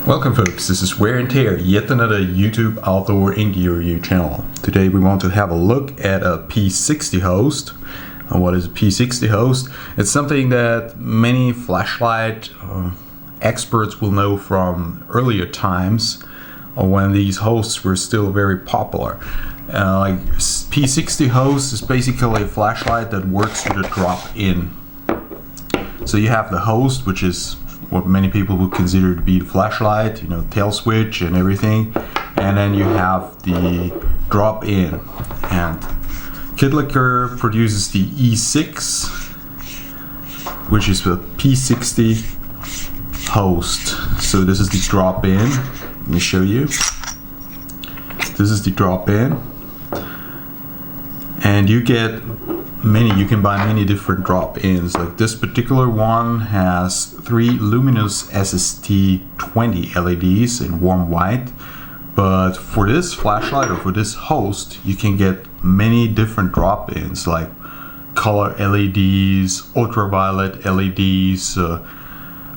Welcome folks, this is Wear and Tear, yet another YouTube outdoor and gear review channel. Today we want to have a look at a P60 host. And what is a P60 host? It's something that many flashlight experts will know from earlier times when these hosts were still very popular. Like P60 host is basically a flashlight that works with a drop-in. So you have the host, which is what many people would consider to be the flashlight, you know, tail switch and everything, and then you have the drop-in. And KDLITKER produces the E6, which is the P60 host. So this is the drop-in. Let me show you. This is the drop-in, and you get you can buy many different drop-ins. Like this particular one has 3xLuminus SST-20 LEDs in warm white, but for this flashlight or for this host you can get many different drop-ins like color LEDs, ultraviolet LEDs,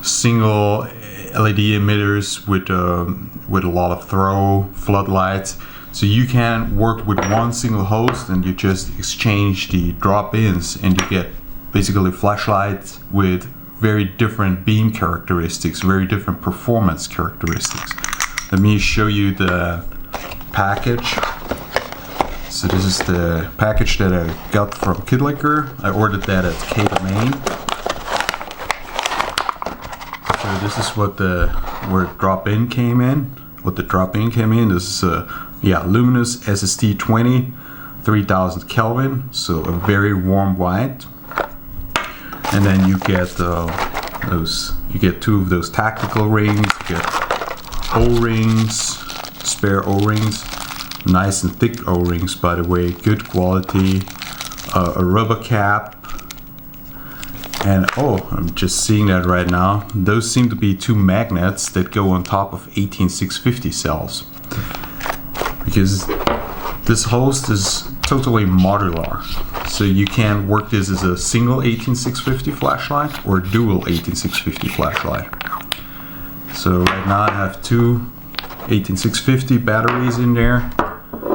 single LED emitters with a lot of throw floodlights. So you can work with one single host and you just exchange the drop-ins and you get basically flashlights with very different beam characteristics, very different performance characteristics. Let me show you the package. So this is the package that I got from KDLITKER. I ordered that at KDLITKER. So this is what where drop-in came in. What the drop-in came in. This is Luminous SST-20, 3000 Kelvin, so a very warm white. And then you get you get two of those tactical rings, you get O-rings, spare O-rings, nice and thick O-rings by the way, good quality, a rubber cap, and I'm just seeing that right now, those seem to be two magnets that go on top of 18650 cells. Because this host is totally modular, so you can work this as a single 18650 flashlight or dual 18650 flashlight. So right now I have two 18650 batteries in there,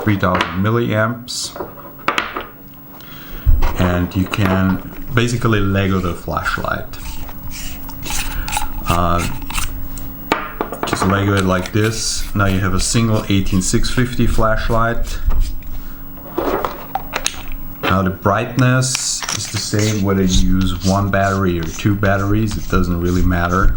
3000 milliamps, and you can basically Lego the flashlight. Just Lego it like this. Now you have a single 18650 flashlight. Now the brightness is the same whether you use one battery or two batteries, it doesn't really matter.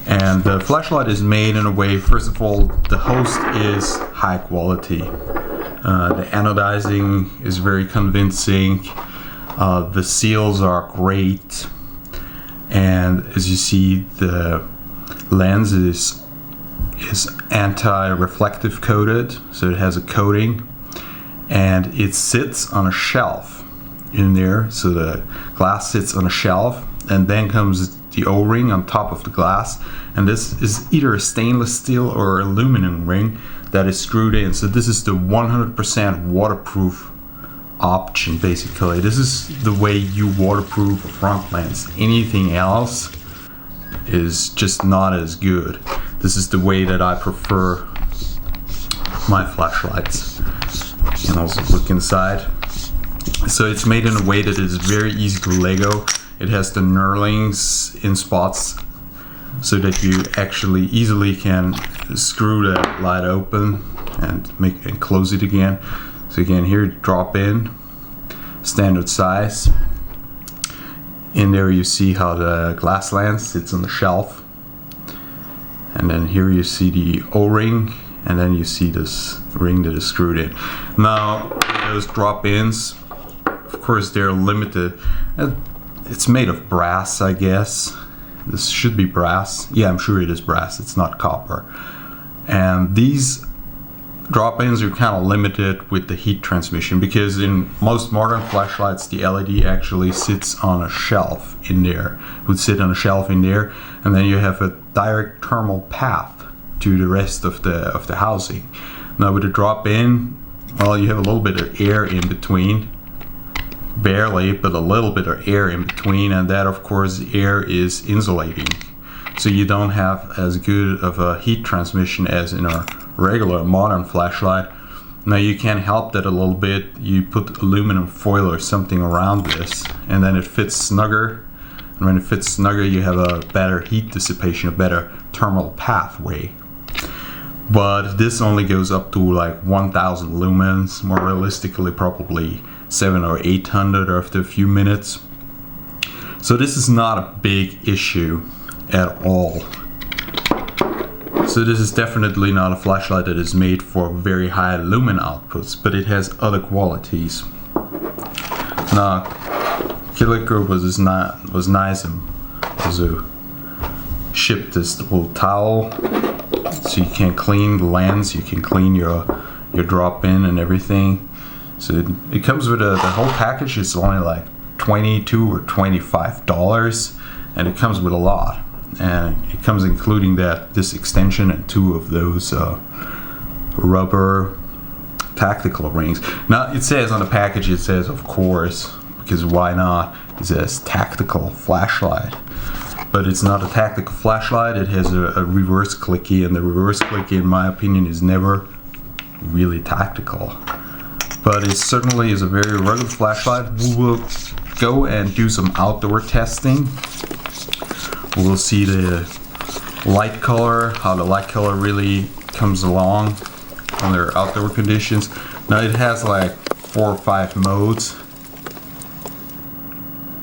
And the flashlight is made in a way, first of all, the host is high quality. The anodizing is very convincing. The seals are great. And as you see, the lens is anti-reflective coated, so it has a coating, and it sits on a shelf in there. So the glass sits on a shelf, and then comes the O-ring on top of the glass, and this is either a stainless steel or aluminum ring that is screwed in. So this is the 100% waterproof option. Basically this is the way you waterproof a front lens. Anything else is just not as good. This is the way that I prefer my flashlights. You can also look inside. So it's made in a way that is very easy to Lego. It has the knurlings in spots so that you actually easily can screw the light open and close it again. So again, here drop in, standard size. In there you see how the glass lens sits on the shelf. And then here you see the O-ring, and then you see this ring that is screwed in. Now, those drop-ins, of course they're limited. It's made of brass, I guess. This should be brass. Yeah, I'm sure it is brass, it's not copper. And these drop-ins are kind of limited with the heat transmission, because in most modern flashlights the LED actually sits on a shelf in there. It would sit on a shelf in there, and then you have a direct thermal path to the rest of the housing. Now with the drop-in, well, you have a little bit of air in between, barely, but a little bit of air in between, and that of course air is insulating. so you don't have as good of a heat transmission as in a regular modern flashlight. Now you can help that a little bit. You put aluminum foil or something around this, and then it fits snugger. And when it fits snugger, you have a better heat dissipation, a better thermal pathway. But this only goes up to like 1000 lumens, more realistically probably 700 or 800 after a few minutes. So this is not a big issue at all. So this is definitely not a flashlight that is made for very high lumen outputs, but it has other qualities. Now, KDLITKER was nice and also shipped this little towel, so you can clean the lens, you can clean your drop-in and everything. So it comes with the whole package is only like $22 or $25, and it comes with a lot. And it comes including this extension and 2 of those rubber tactical rings. Now it says on the package, it says of course, because why not, it says tactical flashlight. But it's not a tactical flashlight, it has a reverse clicky, and the reverse clicky in my opinion is never really tactical. But it certainly is a very rugged flashlight. We will go and do some outdoor testing. We'll see the light color, how the light color really comes along under outdoor conditions. Now it has like 4 or 5 modes.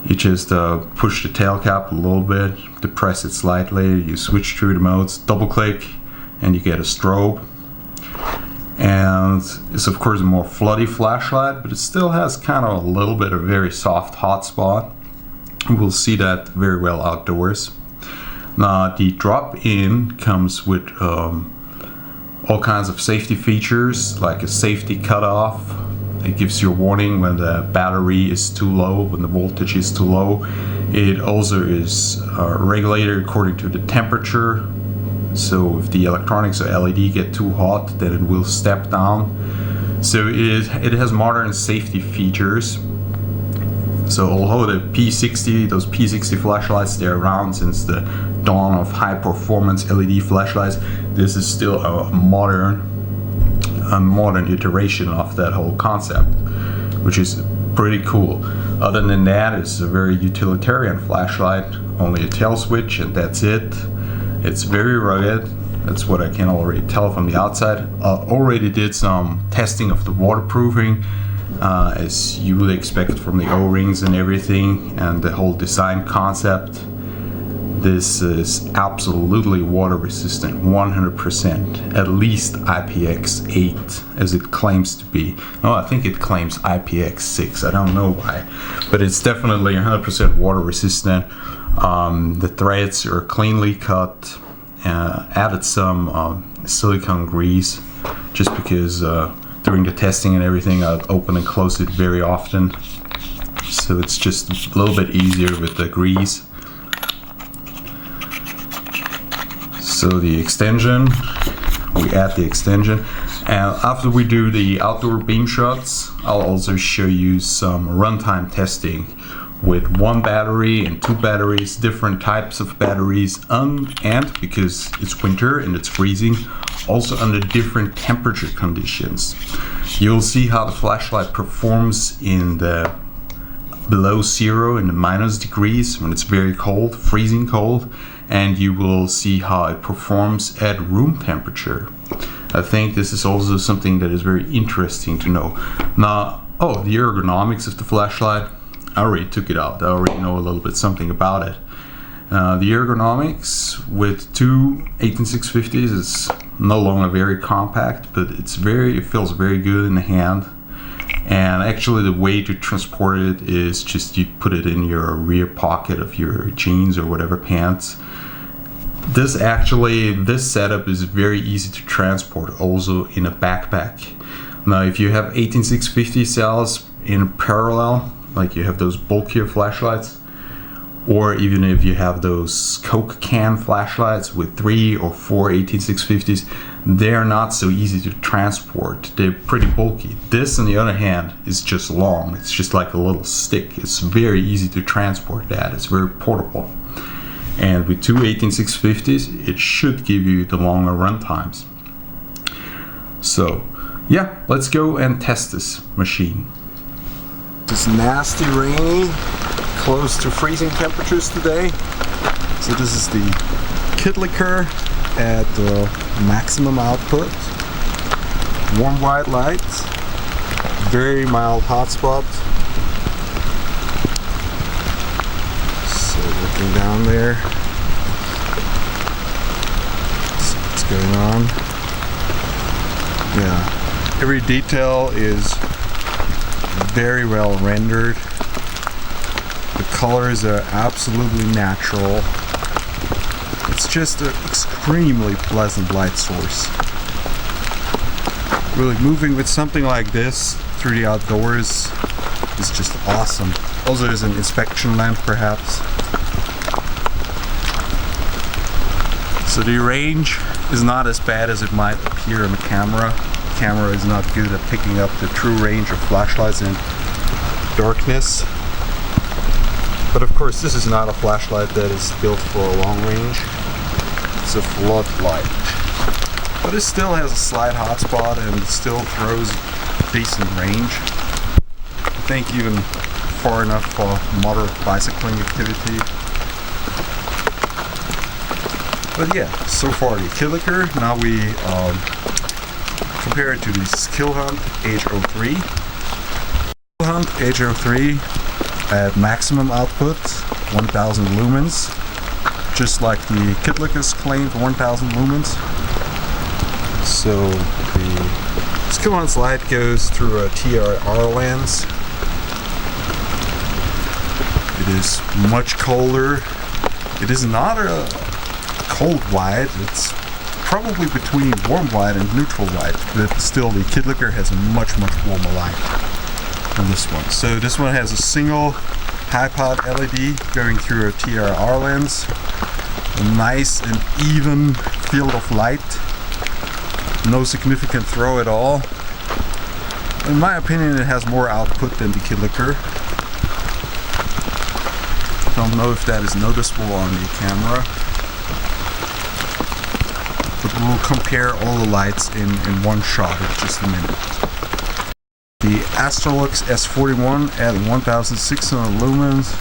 You just push the tail cap a little bit, depress it slightly, you switch through the modes, double click, and you get a strobe. And it's of course a more floody flashlight, but it still has kind of a little bit of very soft hot spot. We'll see that very well outdoors. Now the drop-in comes with all kinds of safety features, like a safety cutoff. It gives you a warning when the battery is too low, when the voltage is too low. It also is regulated according to the temperature. So if the electronics or LED get too hot, then it will step down. So it has modern safety features. So although the P60, those P60 flashlights, they're around since the dawn of high performance LED flashlights, this is still a modern iteration of that whole concept, which is pretty cool. Other than that, it's a very utilitarian flashlight, only a tail switch and that's it. It's very rugged, that's what I can already tell from the outside. Already did some testing of the waterproofing, as you would expect from the O-rings and everything, and the whole design concept. This is absolutely water resistant, 100%, at least IPX8 as it claims to be. No, I think it claims IPX6, I don't know why, but it's definitely 100% water resistant. The threads are cleanly cut, added some silicone grease just because during the testing and everything I'd open and close it very often, so it's just a little bit easier with the grease. So the extension, we add the extension, and after we do the outdoor beam shots, I'll also show you some runtime testing with 1 battery and 2 batteries, different types of batteries, and because it's winter and it's freezing, also under different temperature conditions. You'll see how the flashlight performs in the below 0 in the minus degrees when it's very cold, freezing cold, and you will see how it performs at room temperature. I think this is also something that is very interesting to know. Now, the ergonomics of the flashlight, I already took it out. I already know a little bit something about it. The ergonomics with 2 18650s is no longer very compact, but it feels very good in the hand. And actually the way to transport it is just you put it in your rear pocket of your jeans or whatever pants. This setup is very easy to transport also in a backpack. Now if you have 18650 cells in parallel, like you have those bulkier flashlights, or even if you have those Coke can flashlights with 3 or 4 18650s, they're not so easy to transport. They're pretty bulky. This, on the other hand, is just long. It's just like a little stick. It's very easy to transport that. It's very portable. and with two 18650s it should give you the longer run times. So yeah, let's go and test this machine. It's nasty rainy, close to freezing temperatures today. So this is the KDLITKER at maximum output. Warm white light, very mild hotspot. So looking down there, see what's going on. Yeah, every detail is very well rendered. The colors are absolutely natural. It's just an extremely pleasant light source. Really moving with something like this through the outdoors is just awesome. Also as an inspection lamp perhaps. So the range is not as bad as it might appear on the camera. The camera is not good at picking up the true range of flashlights in darkness. But of course this is not a flashlight that is built for a long range. It's a floodlight. But it still has a slight hotspot and it still throws decent range. I think even far enough for moderate bicycling activity. But yeah, so far the KDLITKER. Now we compare it to the SkillHunt H03. SkillHunt H03 at maximum output, 1000 lumens. Just like the KDLITKER's claimed 1000 lumens. So the SkillHunt's light goes through a TRR lens. It is much colder. It is not a cold white. It's probably between warm white and neutral white, but still the KDLITKER has a much warmer light than this one. So this one has a single high powered LED going through a TRR lens. A nice and even field of light. No significant throw at all. In my opinion, it has more output than the KDLITKER. Don't know if that is noticeable on the camera. But we'll compare all the lights in one shot in just a minute. The Astrolux S41 at 1600 lumens.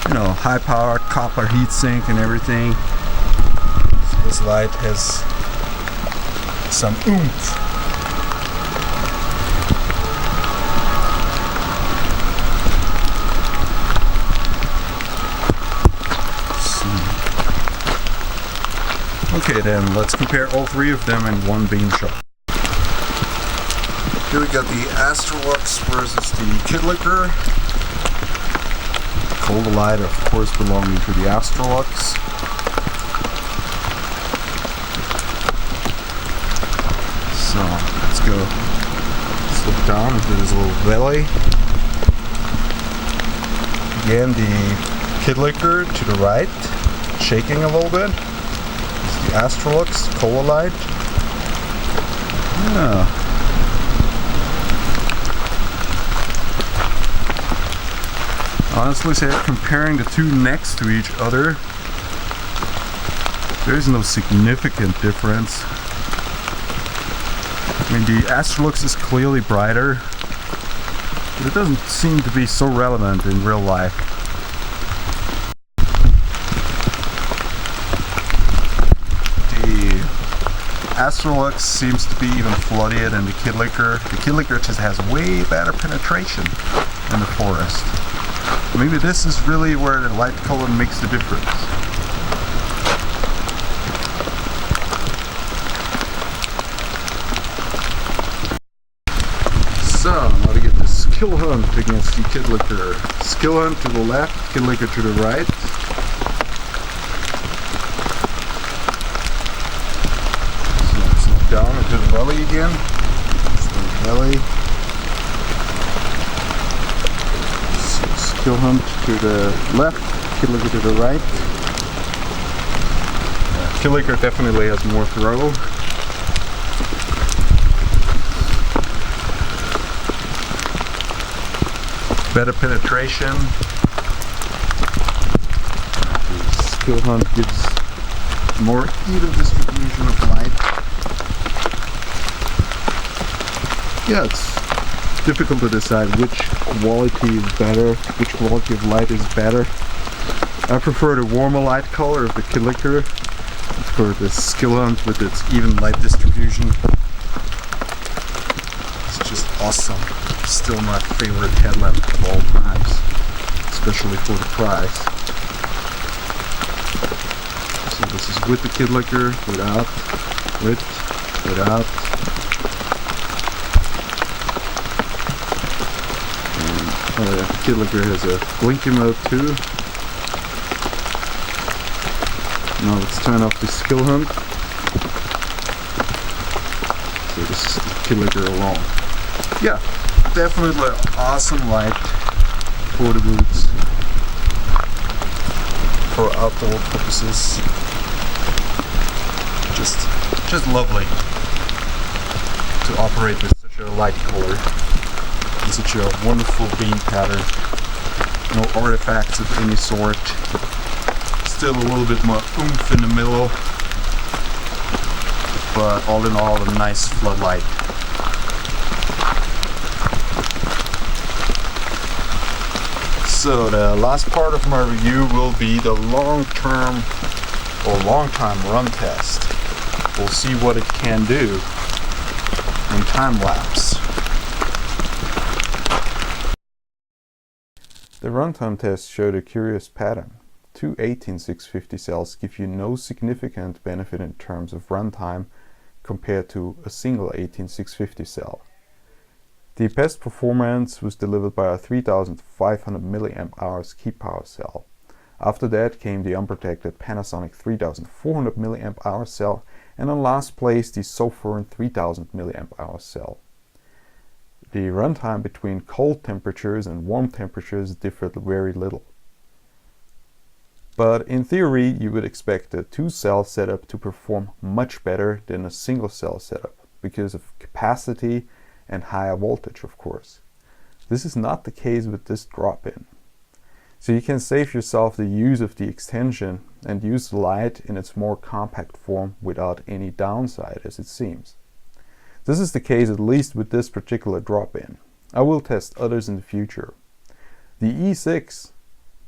You know, high powered copper heatsink and everything. So this light has some oomph. Okay then, let's compare all three of them in one beam shot. Here we got the Astrolux versus the KDLITKER. Colder light, of course, belonging to the Astrolux. So let's go slip down into this little valley. Again, the KDLITKER to the right, shaking a little bit. It's the Astrolux, colder light. Yeah. Honestly, say comparing the two next to each other, there is no significant difference. I mean, the Astrolux is clearly brighter, but it doesn't seem to be so relevant in real life. The Astrolux seems to be even floodier than the KDLITKER. The KDLITKER just has way better penetration in the forest. Maybe this is really where the light color makes the difference. So, now we get the SkillHunt against the KDLITKER. SkillHunt to the left, KDLITKER to the right. So let's look down into the valley again. It's the valley. SkillHunt to the left, KDLITKER to the right. KDLITKER definitely has more throw. Better penetration. Skill Hunt gives more even distribution of light. Yeah, it's difficult to decide which quality is better, which quality of light is better. I prefer the warmer light color of the KDLITKER for the Skill Hunt with its even light distribution. It's just awesome. Still my favorite headlamp of all times, especially for the price. So this is with the KDLITKER, without, without. And the KDLITKER has a blinking mode too. Now let's turn off the Skill Hunt. So this is the KDLITKER alone. Yeah, definitely awesome light for the boots, for outdoor purposes. Just lovely to operate with such a light color and such a wonderful beam pattern. No artifacts of any sort. Still a little bit more oomph in the middle, but all in all a nice floodlight. So the last part of my review will be the long-time run test. We'll see what it can do in time lapse. The runtime test showed a curious pattern. Two 18650 cells give you no significant benefit in terms of runtime compared to a single 18650 cell. The best performance was delivered by a 3500 mAh key power cell. After that came the unprotected Panasonic 3400 mAh cell, and in last place the Sofern 3000 mAh cell. The runtime between cold temperatures and warm temperatures differed very little. But in theory, you would expect a two-cell setup to perform much better than a single-cell setup because of capacity and higher voltage, of course. This is not the case with this drop-in. So you can save yourself the use of the extension and use the light in its more compact form without any downside, as it seems. This is the case at least with this particular drop-in. I will test others in the future. The E6,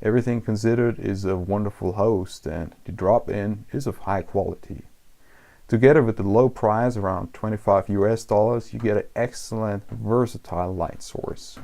everything considered, is a wonderful host, and the drop-in is of high quality. Together with the low price, around $25 US, you get an excellent, versatile light source.